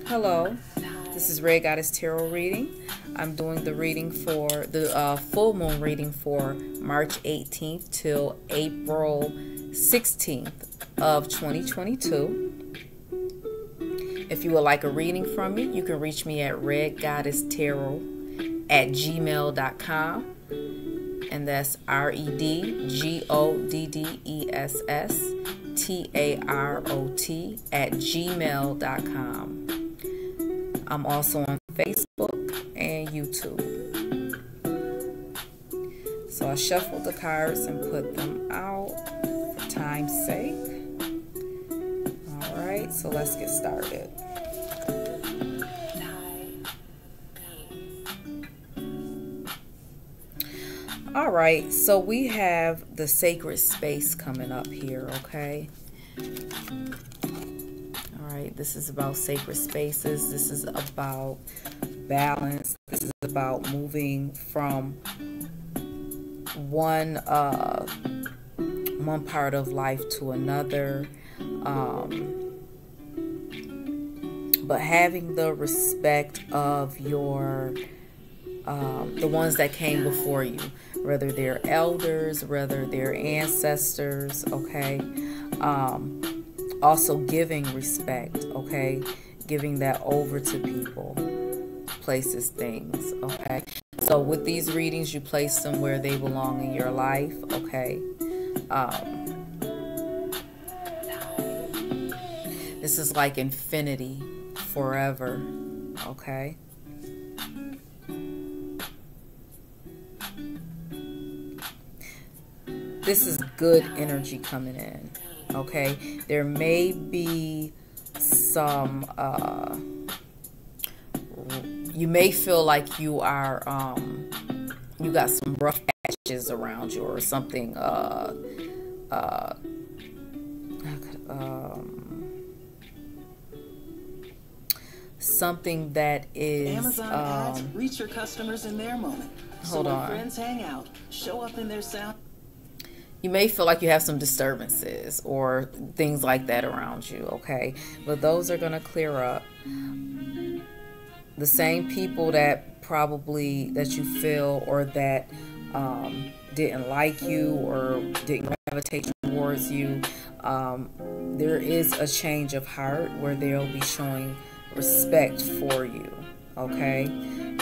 Hello, this is RedGoddessTarot reading. I'm doing the reading for the full moon reading for March 18th till April 16th of 2022. If you would like a reading from me, you can reach me at RedGoddessTarot@gmail.com. And that's RedGoddessTarot@gmail.com. I'm also on Facebook and YouTube. So I shuffled the cards and put them out for time's sake. Alright, so let's get started. Alright, so we have the sacred space coming up here, okay? Alright, this is about sacred spaces. This is about balance. This is about moving from one part of life to another. But having the respect of your the ones that came before you, whether they're elders, whether they're ancestors, okay? Also giving respect, okay? Giving that over to people, places, things, okay? So with these readings, you place them where they belong in your life, okay? This is like infinity, forever, okay? This is good energy coming in, okay? There may be some, you may feel like you are, you got some rough patches around you or something, something that is, Amazon ads reach your customers in their moment. Hold on. Friends hang out, show up in their sound. You may feel like you have some disturbances or things like that around you, okay? But those are going to clear up. The same people that probably, that you feel or that didn't like you or didn't gravitate towards you, there is a change of heart where they'll be showing respect for you, okay?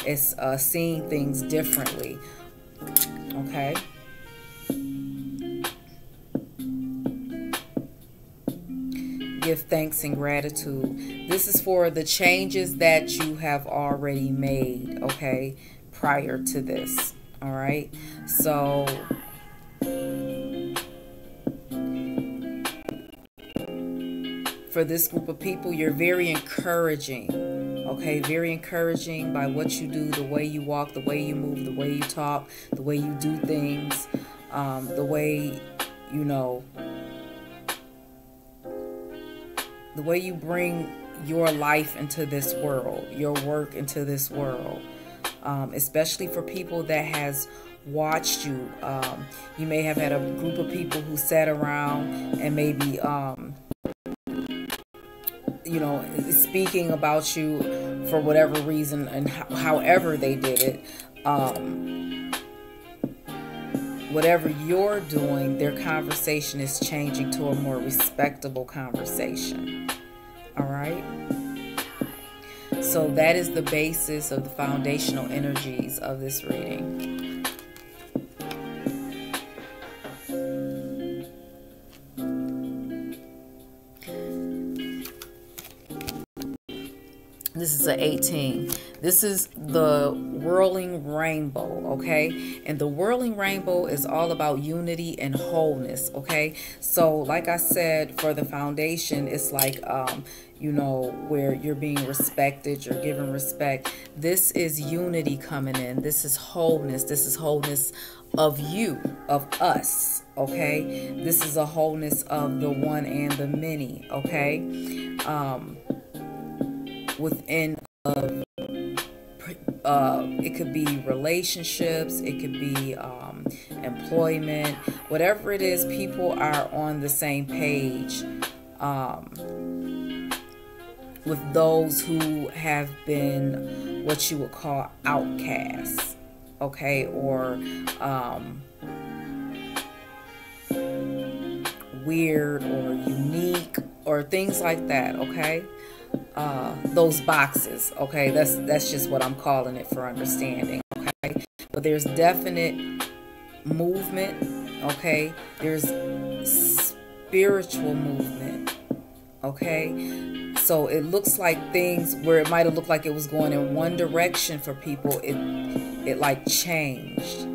It's seeing things differently, okay? Give thanks and gratitude. This is for the changes that you have already made, okay, prior to this, all right? So for this group of people, you're very encouraging, okay? Very encouraging by what you do, the way you walk, the way you move, the way you talk, the way you do things, the way, you know, the way you bring your life into this world, your work into this world, especially for people that has watched you. You may have had a group of people who sat around and maybe, you know, speaking about you for whatever reason and however they did it. Whatever you're doing, their conversation is changing to a more respectable conversation. All right? So that is the basis of the foundational energies of this reading. This is an 18. This is the whirling rainbow, okay? And the whirling rainbow is all about unity and wholeness, okay? So like I said, for the foundation, it's like, you know, where you're being respected, you're given respect. This is unity coming in. This is wholeness. This is wholeness of you, of us, okay? This is a wholeness of the one and the many, okay? Within it could be relationships, it could be employment, whatever it is, people are on the same page with those who have been what you would call outcasts, okay, or weird or unique or things like that, okay? Those boxes, okay? That's just what I'm calling it for understanding, okay? But there's definite movement, okay? There's spiritual movement, okay? So it looks like things where it might have looked like it was going in one direction for people, it like changed.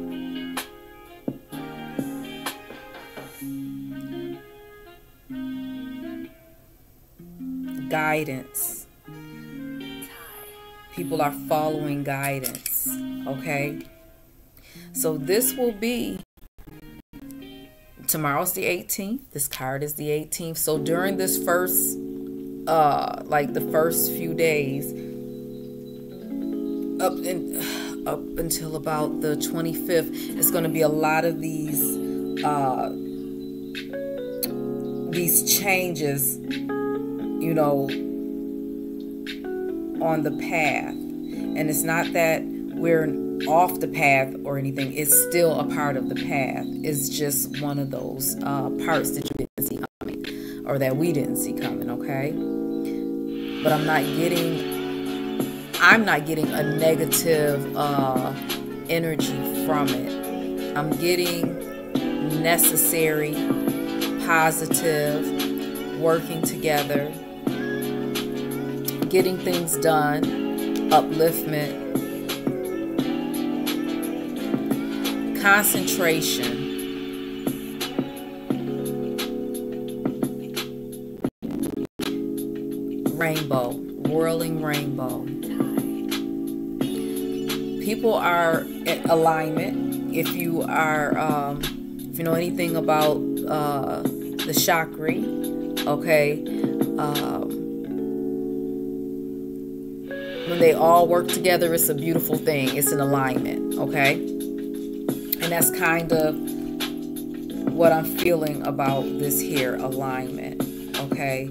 Guidance. People are following guidance, okay? So this will be, tomorrow's the 18th. This card is the 18th. So during this first, like the first few days, up until about the 25th, it's going to be a lot of these changes, you know, on the path. And it's not that we're off the path or anything. It's still a part of the path. It's just one of those parts that you didn't see coming, or that we didn't see coming, okay? But I'm not getting a negative energy from it. I'm getting necessary, positive, working together, getting things done, upliftment, concentration, rainbow, whirling rainbow. People are in alignment. If you are, if you know anything about the chakra, okay, when they all work together, it's a beautiful thing. It's an alignment, okay? And that's kind of what I'm feeling about this here alignment, okay?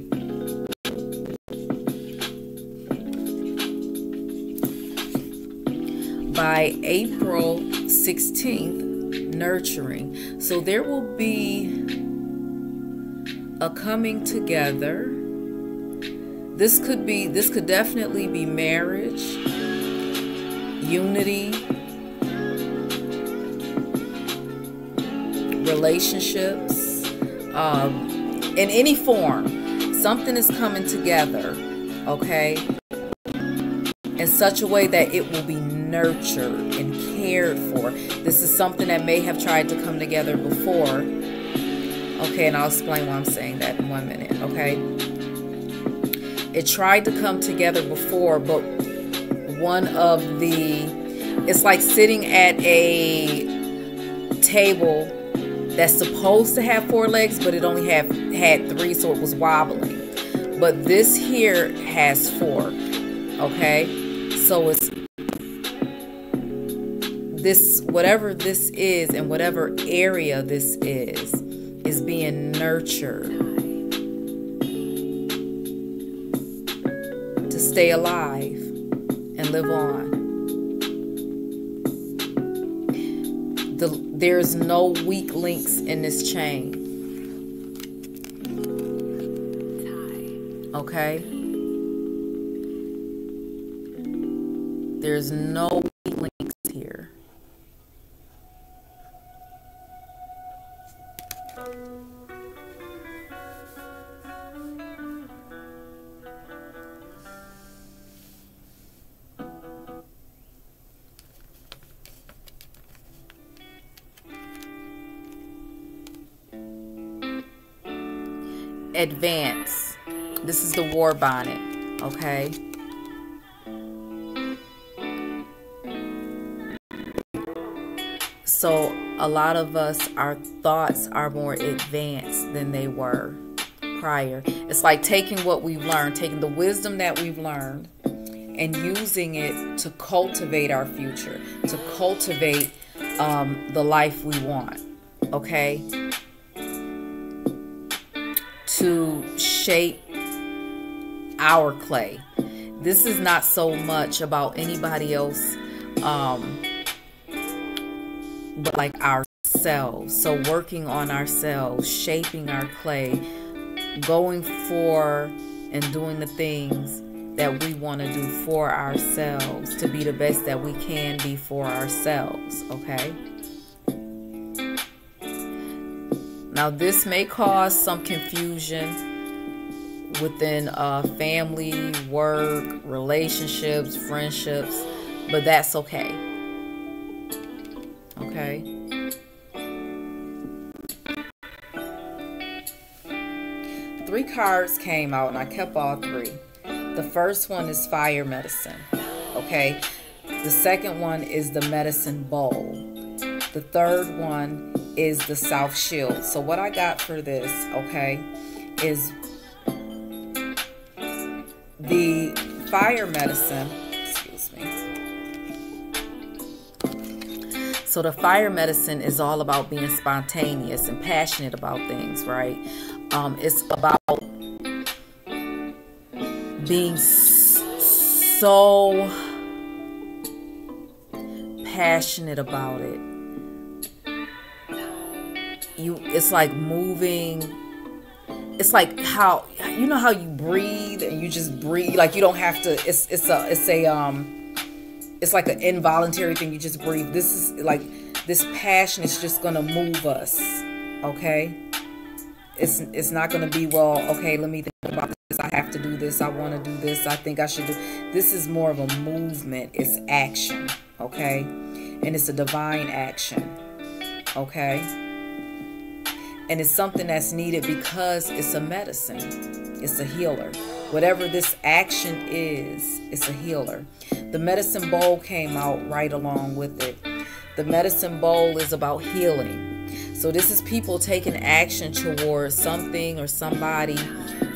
By April 16th, nurturing. So there will be a coming together. This could definitely be marriage, unity, relationships, in any form. Something is coming together, okay, in such a way that it will be nurtured and cared for. This is something that may have tried to come together before, okay, and I'll explain why I'm saying that in 1 minute, okay? It tried to come together before, but one of the, it's like sitting at a table that's supposed to have 4 legs, but it only had 3, so it was wobbling. But this here has 4, okay? So it's this, whatever this is and whatever area this is being nurtured to stay alive and live on. There's no weak links in this chain. Okay? There's no weak links here. Advance. This is the war bonnet, okay? So a lot of us, our thoughts are more advanced than they were prior. It's like taking what we've learned, taking the wisdom that we've learned and using it to cultivate our future, to cultivate the life we want, okay? To shape our clay. This is not so much about anybody else, but like ourselves. So working on ourselves, shaping our clay, going for and doing the things that we want to do for ourselves to be the best that we can be for ourselves, okay? Now, this may cause some confusion within family, work, relationships, friendships, but that's okay. Okay? Three cards came out and I kept all three. The first one is fire medicine. Okay? The second one is the medicine bowl. The third one is the South Shield. So what I got for this, okay, is the fire medicine, excuse me. So the fire medicine is all about being spontaneous and passionate about things, right? It's about being so passionate about it. It's like moving. It's like how, you know how you breathe and you just breathe, like you don't have to, it's like an involuntary thing. You just breathe. This is like, this passion is just gonna move us, okay? It's not gonna be, well, okay, let me think about this. I have to do this. I want to do this. I think I should do. This is more of a movement. It's action, okay? And it's a divine action, okay? And it's something that's needed because it's a medicine. It's a healer. Whatever this action is, it's a healer. The medicine bowl came out right along with it. The medicine bowl is about healing. So this is people taking action towards something or somebody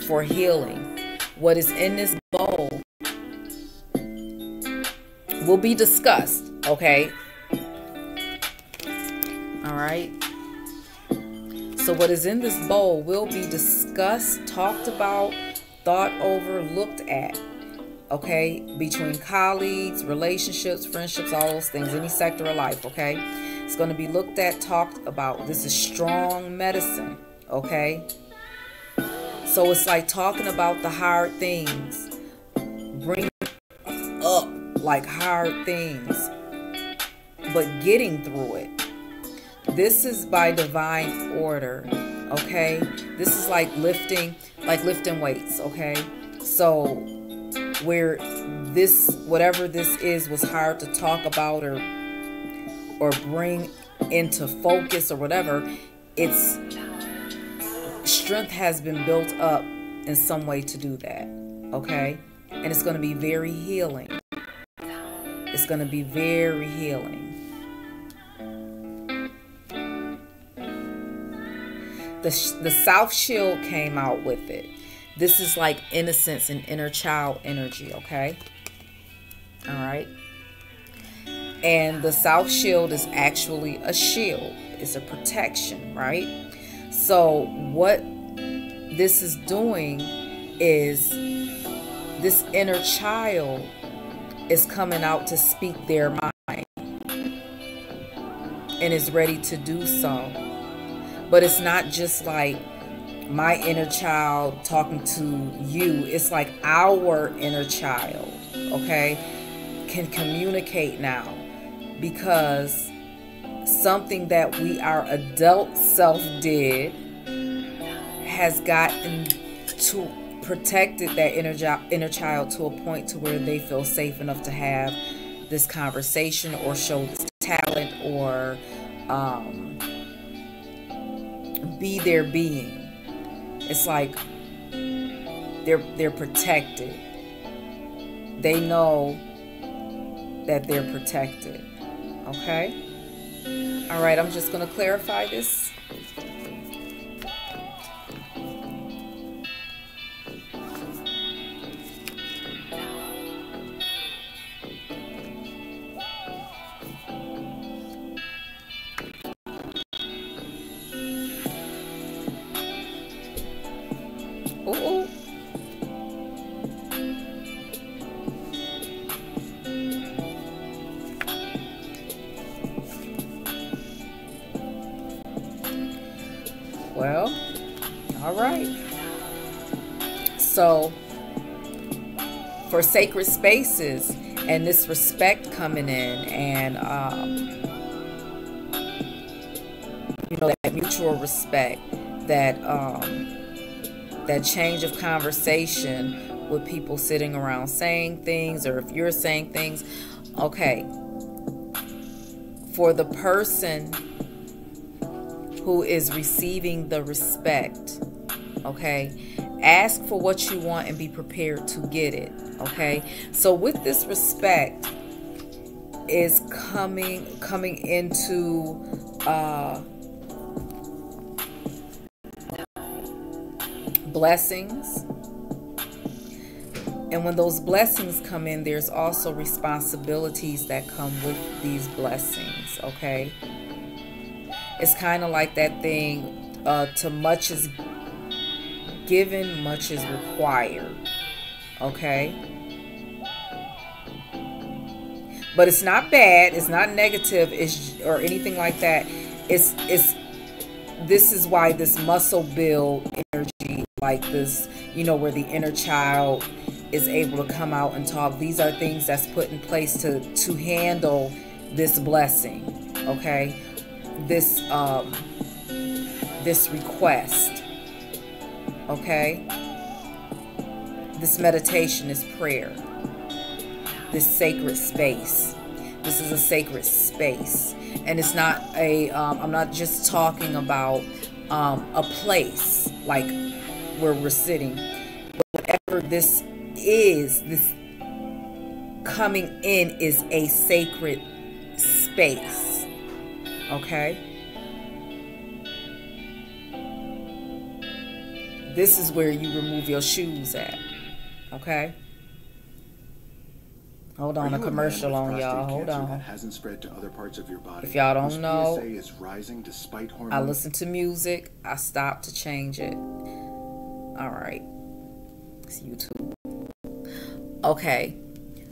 for healing. What is in this bowl will be discussed, okay? All right? So what is in this bowl will be discussed, talked about, thought over, looked at, okay? Between colleagues, relationships, friendships, all those things, any sector of life, okay? It's going to be looked at, talked about. This is strong medicine, okay? So it's like talking about the hard things, bringing up like hard things, but getting through it. This is by divine order, okay? This is like lifting weights, okay? So where this, whatever this is, was hard to talk about or bring into focus or whatever, its strength has been built up in some way to do that, okay? And it's going to be very healing. It's going to be very healing. The South Shield came out with it. This is like innocence and inner child energy, okay? All right. And the South Shield is actually a shield. It's a protection, right? So what this is doing is this inner child is coming out to speak their mind and is ready to do so. But it's not just like my inner child talking to you. It's like our inner child, okay, can communicate now, because something that our adult self did has gotten to protected that inner child to a point to where they feel safe enough to have this conversation or show this talent or be their being. It's like they're protected. They know that they're protected. Okay? All right, I'm just going to clarify this. Ooh. All right. So for sacred spaces and this respect coming in, and you know, that mutual respect, that that change of conversation with people sitting around saying things, or if you're saying things, okay, for the person who is receiving the respect, okay, ask for what you want and be prepared to get it. Okay, so with this respect is coming into blessings, and when those blessings come in, there's also responsibilities that come with these blessings. Okay, it's kind of like that thing, to much is given, much is required. Okay, but it's not bad, it's not negative, or anything like that. It's this is why this muscle build energy, like this, you know, where the inner child is able to come out and talk. These are things that's put in place to handle this blessing. Okay, this request. Okay, this meditation is prayer. This sacred space. This is a sacred space, and it's not a. I'm not just talking about a place like where we're sitting, but whatever this is, this coming in is a sacred space. Okay. This is where you remove your shoes at. Okay. Hold on, a commercial on y'all. Hold on. Hasn't spread to other parts of your body. If y'all don't know, PSA is rising despite hormones. I listen to music. I stop to change it. All right. It's YouTube. Okay.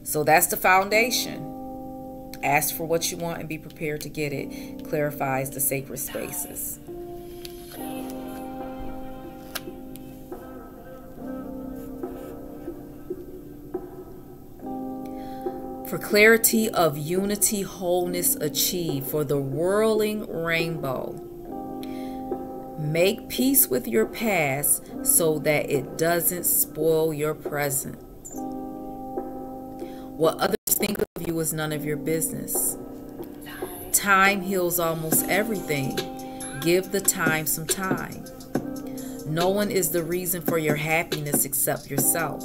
So that's the foundation. Ask for what you want and be prepared to get it. Clarifies the sacred spaces. For clarity of unity, wholeness achieved, for the whirling rainbow. Make peace with your past so that it doesn't spoil your present. What others think of you is none of your business. Time heals almost everything. Give the time some time. No one is the reason for your happiness except yourself.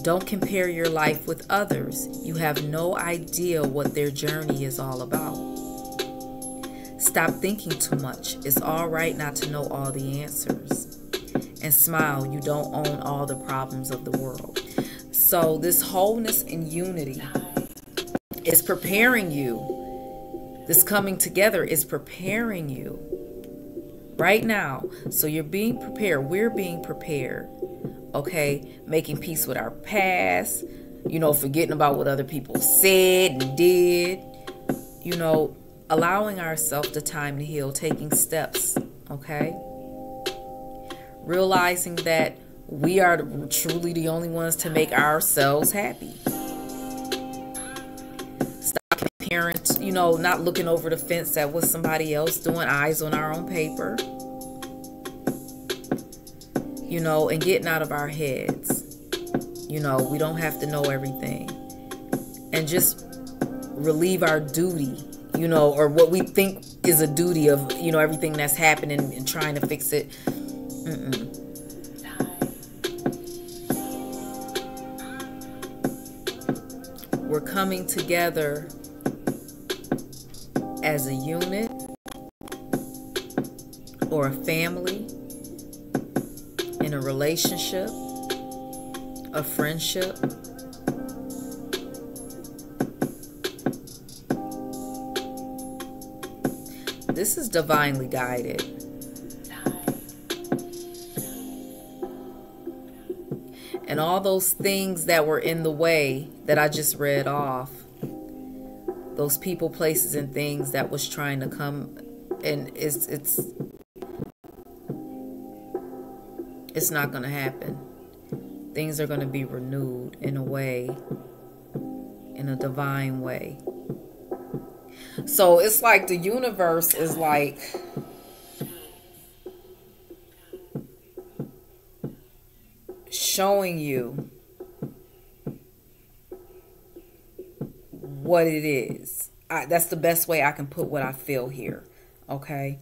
Don't compare your life with others. You have no idea what their journey is all about. Stop thinking too much. It's all right not to know all the answers. And smile. You don't own all the problems of the world. So this wholeness and unity is preparing you. This coming together is preparing you right now. So you're being prepared. We're being prepared. Okay, making peace with our past, you know, forgetting about what other people said and did, you know, allowing ourselves the time to heal, taking steps, okay? Realizing that we are truly the only ones to make ourselves happy. Stop comparing, you know, not looking over the fence at what somebody else doing, eyes on our own paper. You know, and getting out of our heads. You know, we don't have to know everything. And just relieve our duty, you know, or what we think is a duty of, you know, everything that's happening and trying to fix it. We're coming together as a unit or a family, in a relationship, a friendship. This is divinely guided. And all those things that were in the way that I just read off, those people, places, and things that was trying to come, and it's it's not going to happen. Things are going to be renewed in a way, in a divine way. So it's like the universe is like showing you what it is. That's the best way I can put what I feel here. Okay.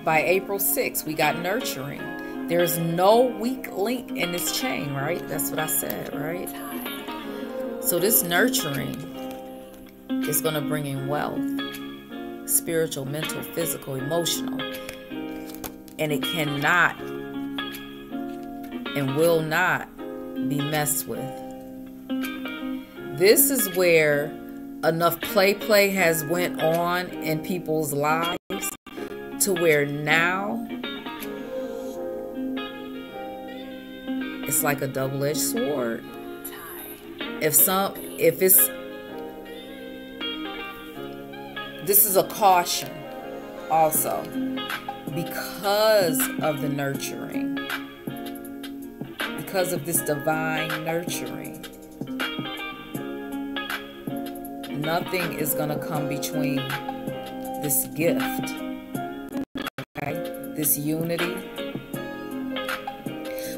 By April 6th, we got nurturing. There's no weak link in this chain, right? That's what I said, right? So this nurturing is going to bring in wealth, spiritual, mental, physical, emotional. And it cannot and will not be messed with. This is where enough play has went on in people's lives to where now it's like a double-edged sword. This is a caution also because of the nurturing, because of this divine nurturing. Nothing is going to come between this gift, okay? This unity.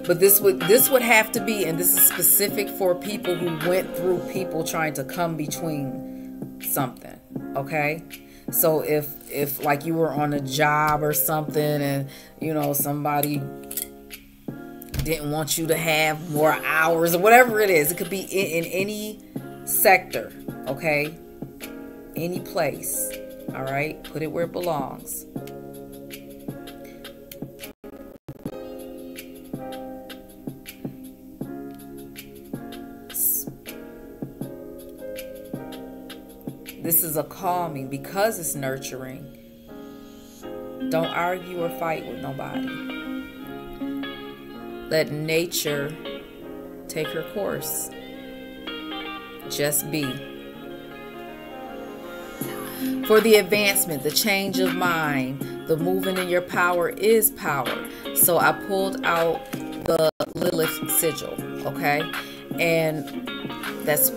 But this would have to be, and this is specific for people who went through people trying to come between something, okay? So if like you were on a job or something and, you know, somebody didn't want you to have more hours or whatever it is, it could be in any sector, okay? Any place, all right? Put it where it belongs. This is a calming because it's nurturing. Don't argue or fight with nobody. Let nature take her course. Just be. For the advancement, the change of mind, the movement in your power is power. So I pulled out the Lilith sigil, okay? And that's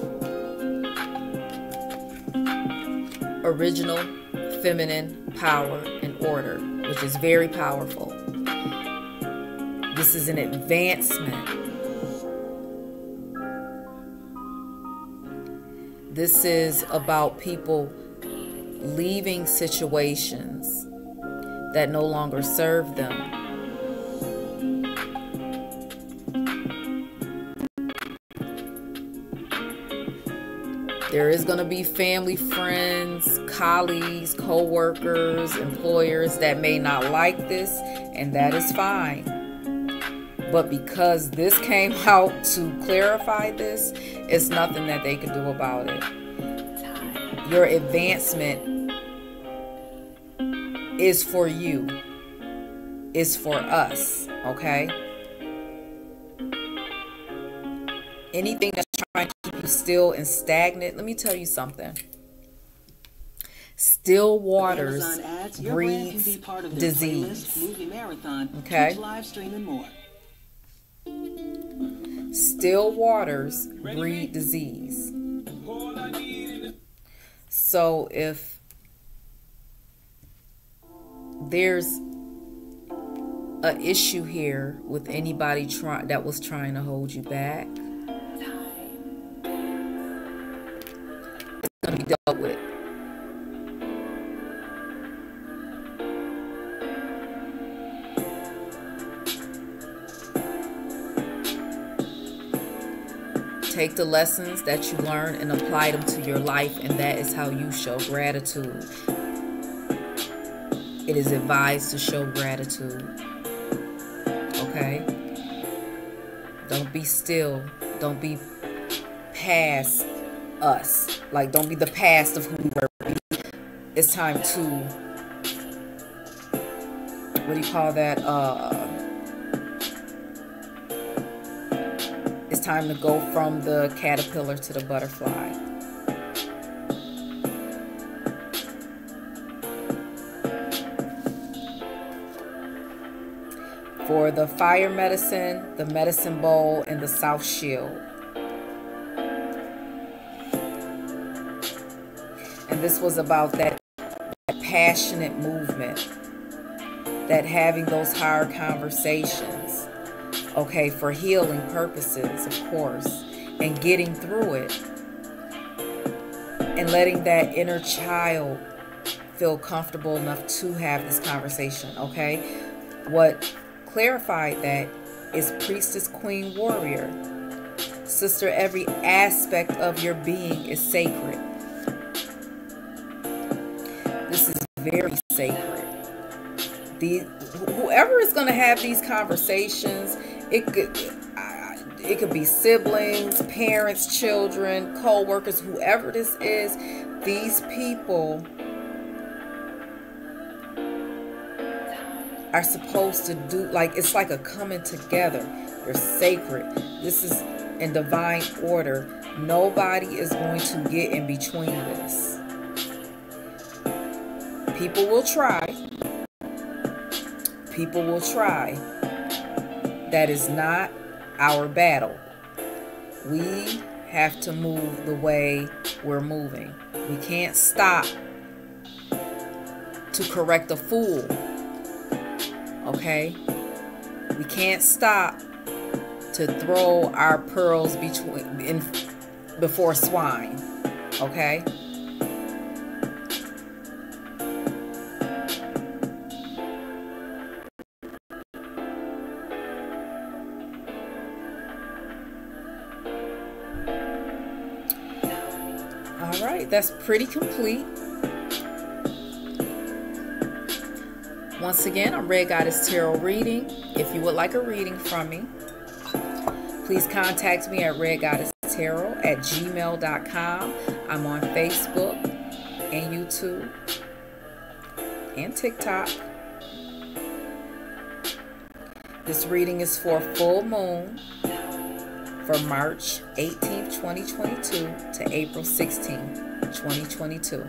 original feminine power and order, which is very powerful. This is an advancement. This is about people leaving situations that no longer serve them. There is going to be family, friends, colleagues, co-workers, employers that may not like this, and that is fine. But because this came out to clarify this, it's nothing that they can do about it. Your advancement is for you. It's for us, okay? Anything that's trying to keep you still and stagnant, let me tell you something. Still waters breeds disease. Okay? Still waters breed disease. So if there's an issue here with anybody that was trying to hold you back, it's going to be dealt with. Take the lessons that you learn and apply them to your life, and that is how you show gratitude. It is advised to show gratitude. Okay? Don't be still. Don't be past us. Like, don't be the past of who we were. It's time to, what do you call that? It's time to go from the caterpillar to the butterfly. For the fire medicine, the medicine bowl, and the south shield. And this was about that passionate movement, that having those hard conversations, okay, for healing purposes, of course, and getting through it, and letting that inner child feel comfortable enough to have this conversation, okay? What clarified that is priestess, queen, warrior. Sister, every aspect of your being is sacred. This is very sacred. Whoever is going to have these conversations, it could be siblings, parents, children, co-workers, whoever this is, these people are supposed to do, like, it's like a coming together. They're sacred. This is in divine order. Nobody is going to get in between this. People will try. People will try. That is not our battle. We have to move the way we're moving. We can't stop to correct a fool. Okay? We can't stop to throw our pearls before swine. Okay? All right, that's pretty complete. Once again, I'm Red Goddess Tarot reading. If you would like a reading from me, please contact me at RedGoddessTarot@gmail.com. I'm on Facebook and YouTube and TikTok. This reading is for full moon for March 18th, 2022 to April 16th, 2022.